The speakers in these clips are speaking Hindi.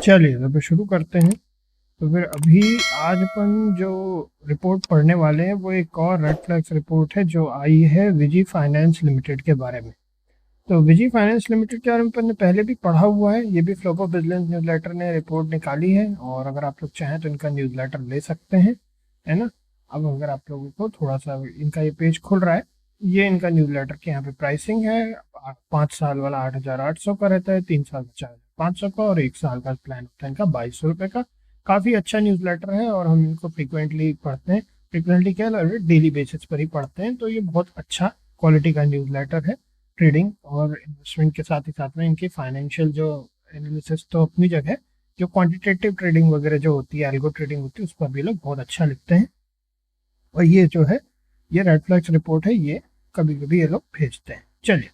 चलिए तो शुरू करते हैं। तो फिर अभी आज अपन जो रिपोर्ट पढ़ने वाले हैं वो एक और रेड फ्लैग्स रिपोर्ट है जो आई है विजी फाइनेंस लिमिटेड के बारे में। तो विजी फाइनेंस लिमिटेड के बारे में अपन ने पहले भी पढ़ा हुआ है, ये भी फ्लोप ऑफ बिजनेस न्यूज़लेटर ने रिपोर्ट निकाली है और अगर आप लोग चाहें तो इनका न्यूज़लेटर ले सकते हैं, है ना। अब अगर आप लोगों को थोड़ा सा इनका ये पेज खुल रहा है, ये इनका न्यूज़लेटर की यहाँ पे प्राइसिंग है। 5 साल वाला 8,800 का रहता है, 3 साल का 4,500 का और 1 साल का प्लान होता है इनका 2,200 का। काफ़ी अच्छा न्यूज़लेटर है और हम इनको फ्रिक्वेंटली पढ़ते हैं। फ्रिक्वेंटली क्या डेली बेसिस पर ही पढ़ते हैं, तो ये बहुत अच्छा क्वालिटी का न्यूज़लेटर है। ट्रेडिंग और इन्वेस्टमेंट के साथ ही साथ में इनकी फाइनेंशियल जो एनालिसिस तो अपनी जगह, जो क्वांटिटेटिव ट्रेडिंग वगैरह जो होती है, एल्गो ट्रेडिंग होती है, उस पर भी लोग बहुत अच्छा लिखते हैं। और ये जो है ये रेड फ्लैग्स रिपोर्ट है, ये कभी कभी ये लोग भेजते हैं। चलिए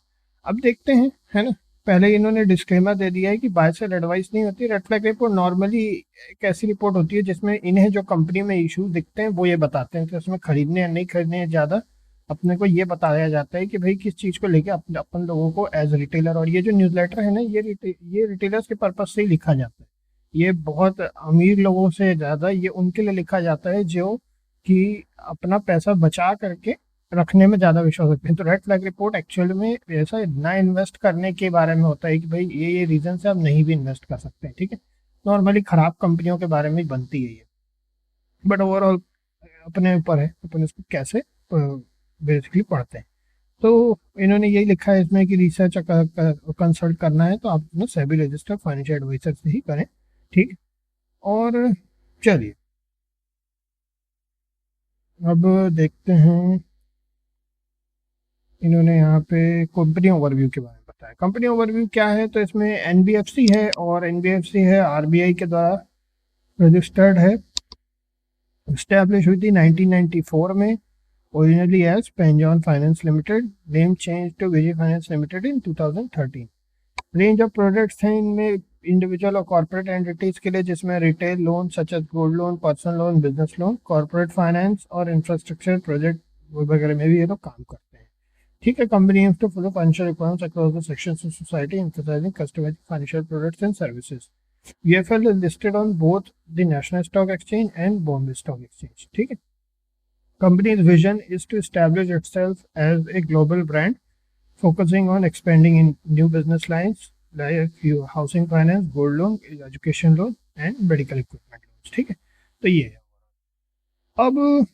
अब देखते हैं, है ना। पहले इन्होंने डिस्क्लेमर दे दिया है कि बाय सेल एडवाइस नहीं होती। रेड फ्लैग रिपोर्ट नॉर्मली एक ऐसी रिपोर्ट होती है जिसमें इन्हें जो कंपनी में इश्यूज दिखते हैं वो ये बताते हैं कि उसमें खरीदने या नहीं खरीदने, ज़्यादा अपने को ये बताया जाता है कि भाई किस चीज़ को लेके अपन लोगों को एज रिटेलर, और ये जो न्यूज़लेटर है ना ये रिटेलर्स के पर्पज से ही लिखा जाता है। ये बहुत अमीर लोगों से ज़्यादा ये उनके लिए लिखा जाता है जो कि अपना पैसा बचा करके रखने में ज़्यादा विश्वास रखते हैं। तो रेड फ्लैग रिपोर्ट एक्चुअल में ऐसा ना इन्वेस्ट करने के बारे में होता है कि भाई ये रीज़न से आप नहीं भी इन्वेस्ट कर सकते हैं, ठीक है। नॉर्मली ख़राब कंपनियों के बारे में बनती है ये, बट ओवरऑल अपने ऊपर है अपन इसको कैसे बेसिकली पढ़ते हैं। तो इन्होंने यही लिखा है इसमें कि रिसर्च कंसल्ट करना है तो आप अपना सेबी रजिस्टर्ड फाइनेंशियल एडवाइजर से ही करें, ठीक। और चलिए अब देखते हैं, इन्होंने यहाँ पे कंपनी ओवरव्यू के बारे में बताया। कंपनी ओवरव्यू क्या है, तो इसमें एनबीएफसी है और एनबीएफसी है आरबीआई के द्वारा रजिस्टर्ड है। स्टैब्लिश हुई थी 1994 में, originally as Penjon finance limited, name change to Vijay finance limited in 2013। Range of products हैं इनमें इंडिविजुअल और कॉर्पोरेट एंटिटीज के लिए, जिसमें retail loan such as gold loan, personal loan, business loan, corporate finance और इंफ्रास्ट्रक्चर प्रोजेक्ट वगैरह में भी ये लोग काम करते हैं, ठीक है। Company aims to follow financial requirements across the sections of society, emphasizing customized financial products and services. UFL is listed on both the National Stock Exchange and Bombay Stock Exchange, ठीक है। Company's vision is to establish itself as a global brand, focusing on expanding in new business lines like housing finance, gold loan, education loan and medical equipment loans, ठीक है। तो ये है। अब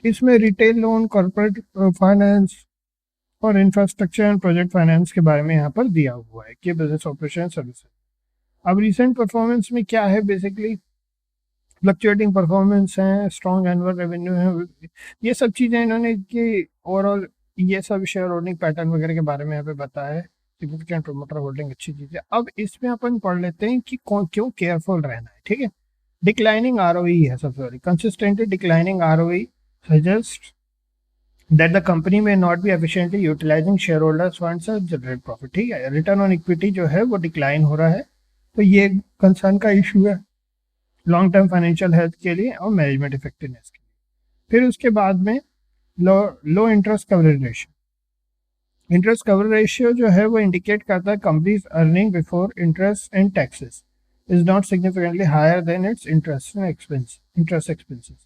इसमें रिटेल लोन, कॉर्पोरेट फाइनेंस और इंफ्रास्ट्रक्चर एंड प्रोजेक्ट फाइनेंस के बारे में यहाँ पर दिया हुआ है कि बिजनेस ऑपरेशन सर्विस। अब रिसेंट परफॉर्मेंस में क्या है, बेसिकली फ्लक्चुएटिंग परफॉर्मेंस है, स्ट्रॉन्ग एनुअल रेवेन्यू है, ये सब चीज़ें इन्होंने कि ओवरऑल ये सब शेयर होल्डिंग पैटर्न वगैरह के बारे में यहाँ पे बताया है। सिग्निफिकेंट प्रोमोटर होल्डिंग अच्छी चीज़ है। अब इसमें अपन पढ़ लेते हैं कि क्यों केयरफुल रहना है, ठीक है। डिक्लाइनिंग आरओई है सबसे बड़ी, consistently declining ROE suggest that the company may not be efficiently utilizing shareholders funds to generate profit, ठीक है। रिटर्न ऑन इक्विटी जो है वो डिक्लाइन हो रहा है, तो ये कंसर्न का इशू है लॉन्ग टर्म फाइनेंशियल हेल्थ के लिए और मैनेजमेंट इफेक्टिवनेस के लिए। फिर उसके बाद में low interest coverage ratio. Interest coverage ratio जो है वो इंडिकेट करता है companies earning before interest and taxes is not significantly higher than its interest expenses.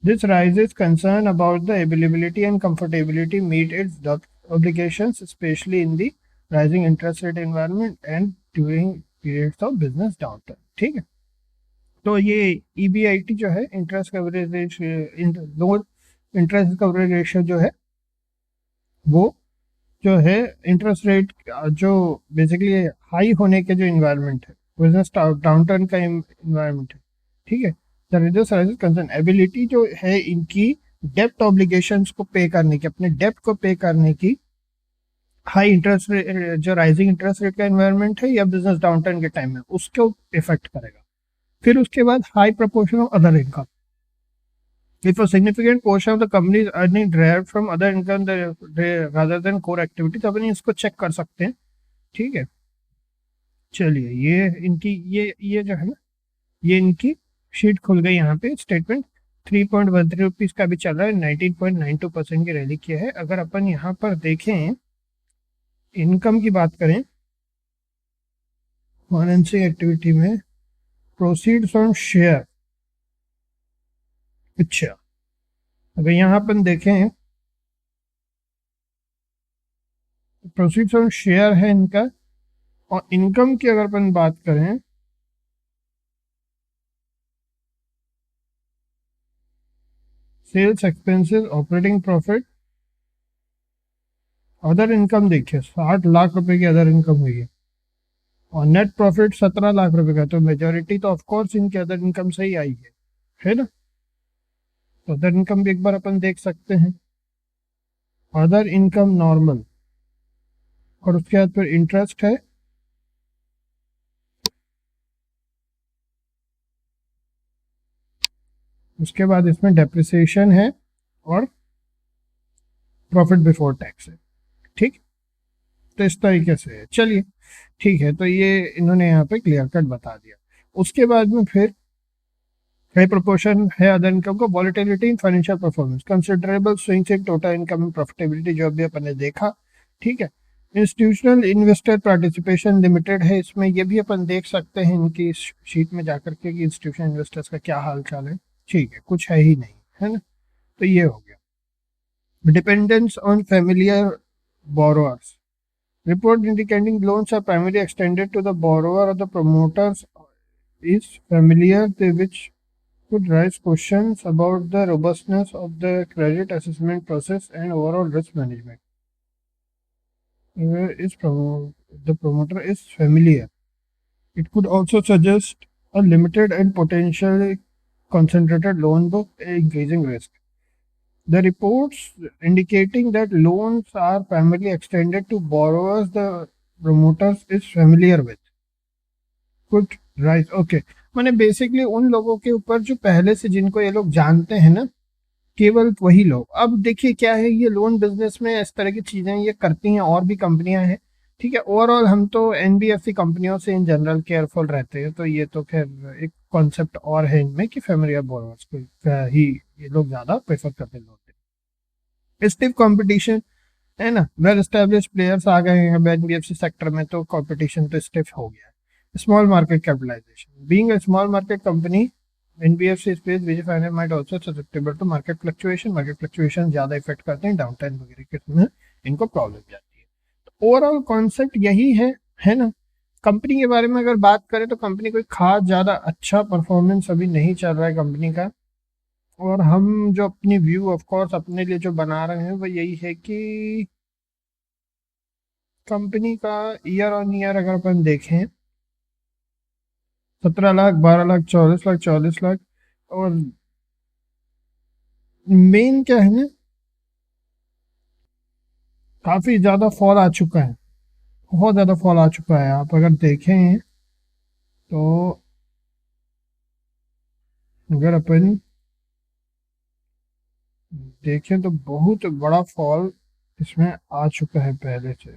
This raises concern about the availability and comfortability meet its obligations, especially in the rising interest rate environment and during periods of business downturn, ठीक है। तो ये EBIT जो है interest coverage ratio, interest coverage ratio जो है वो जो है इंटरेस्ट रेट जो बेसिकली हाई होने के जो इन्वायरमेंट है, बिजनेस डाउनटर्न का इन्वायरमेंट है, ठीक है। कंसर्न एबिलिटी जो है इनकी डेप्ट ऑब्लिगेशंस को पे करने की, अपने डेप्ट को पे करने की, हाई इंटरेस्ट रेट जो राइजिंग इंटरेस्ट रेट का एनवायरनमेंट है या बिजनेस डाउनटर्न के टाइम में उसको इफेक्ट करेगा। फिर उसके बाद high proportion of other income, if a significant portion of the companies earning derived from other income rather than core activity, तो अपन इसको चेक कर सकते हैं, ठीक है। चलिए ये इनकी ये जो है ना, ये इनकी शीट खुल गई। यहाँ पे स्टेटमेंट 3.13 रुपीज का भी चल रहा है, 19.92% की रैली किया है। अगर अपन यहाँ पर देखें इनकम की बात करें फाइनेंसिंग एक्टिविटी में, प्रोसीड्स ऑन शेयर। अच्छा, अगर यहाँ अपन देखें प्रोसीड्स ऑन शेयर है इनका, और इनकम की अगर अपन बात करें sales expenses, operating profit, other income देखिए 60 लाख रुपए की अदर इनकम हुई है, और नेट प्रॉफिट 17 लाख रुपए का, तो मेजोरिटी तो ऑफकोर्स इनके अदर इनकम से ही आई है ना। तो अदर इनकम भी एक बार अपन देख सकते हैं, अदर इनकम नॉर्मल, और उसके बाद फिर इंटरेस्ट है, उसके बाद इसमें डेप्रिसिएशन है, और प्रॉफिट बिफोर टैक्स है। ठीक, तो इस तरीके से है। चलिए ठीक है, तो ये इन्होंने यहाँ पे क्लियर कट बता दिया। उसके बाद में फिर हाई प्रोपोर्शन है अदर इनकम को, volatility in financial performance, considerable swings in total income and profitability, जो अभी अपन ने देखा। ठीक है, इंस्टीट्यूशनल इन्वेस्टर पार्टिसिपेशन लिमिटेड है, इसमें ये भी अपन देख सकते हैं इनकी शीट में जाकर के कि इंस्टीट्यूशनल इन्वेस्टर्स का क्या हाल चाल है। ठीक है, कुछ है ही नहीं, है ना। तो ये हो गया। Dependence on familiar borrowers, report indicating loans are primarily extended to the borrower or the promoters is familiar, which could raise questions about the robustness of the credit assessment process and overall risk management. The promoter is familiar. It could also suggest a limited and potentially concentrated loan book, increasing risk. The reports indicating that loans are primarily extended to borrowers the promoters is familiar with could rise। Okay, मैंने बेसिकली उन लोगों के ऊपर जो पहले से जिनको ये लोग जानते हैं ना, केवल वही लोग। अब देखिए क्या है, ये लोन बिजनेस में इस तरह की चीजें ये करती हैं, और भी कंपनियां हैं। ठीक है, ओवरऑल हम तो एनबीएफसी कंपनियों से इन जनरल केयरफुल रहते हैं, तो ये तो खैर एक कॉन्सेप्ट और है इनमें कि फेमिलियर बोरोवर्स को ही ये लोग ज्यादा प्रेफर करते हैं। स्टिफ कंपटीशन है ना, वेल एस्टेब्लिश्ड प्लेयर्स आ गए हैं एनबीएफसी सेक्टर में, तो कंपटीशन तो स्टिफ हो गया है। Small market capitalisation, being a small market company NBFC space Vijay finance might also susceptible to market fluctuation ज्यादा इफेक्ट करते हैं, डाउन टाइम वगैरह के में इनको प्रॉब्लम जाती है। तो ओवरऑल कॉन्सेप्ट यही है ना। कंपनी के बारे में अगर बात करें तो कंपनी कोई खास ज्यादा अच्छा परफॉर्मेंस अभी नहीं चल रहा है कंपनी का, और हम जो अपनी व्यू ऑफ कोर्स अपने लिए जो बना रहे हैं वो यही है कि कंपनी का ईयर ऑन ईयर अगर अपन देखें 17 लाख, 12 लाख, 44 लाख, 44 लाख, और मेन क्या है ना, काफी ज्यादा फॉल आ चुका है, बहुत ज्यादा फॉल आ चुका है। आप अगर देखें तो अगर अपन देखें तो बहुत बड़ा फॉल इसमें आ चुका है पहले से।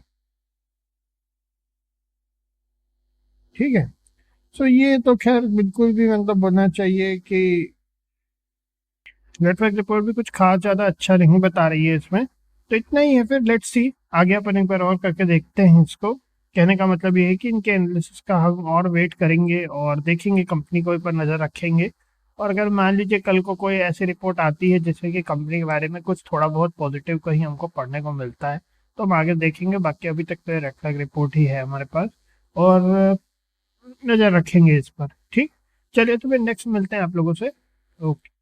ठीक है, सो ये तो खैर बिल्कुल भी मतलब बोलना चाहिए कि नेटवर्क रिपोर्ट भी कुछ खास ज्यादा अच्छा नहीं बता रही है इसमें। तो इतना ही है, फिर लेट्स सी आगे अपन एक बार और करके देखते हैं इसको। कहने का मतलब ये है कि इनके एनालिसिस का हम और वेट करेंगे और देखेंगे, कंपनी को ऊपर नजर रखेंगे। और अगर मान लीजिए कल को कोई ऐसी रिपोर्ट आती है जिससे कि कंपनी के बारे में कुछ थोड़ा बहुत पॉजिटिव कहीं हमको पढ़ने को मिलता है तो हम आगे देखेंगे। बाकी अभी तक तो रेड फ्लैग रिपोर्ट ही है हमारे पास, और नजर रखेंगे इस पर। ठीक, चलिए तो फिर नेक्स्ट मिलते हैं आप लोगों से। ओके।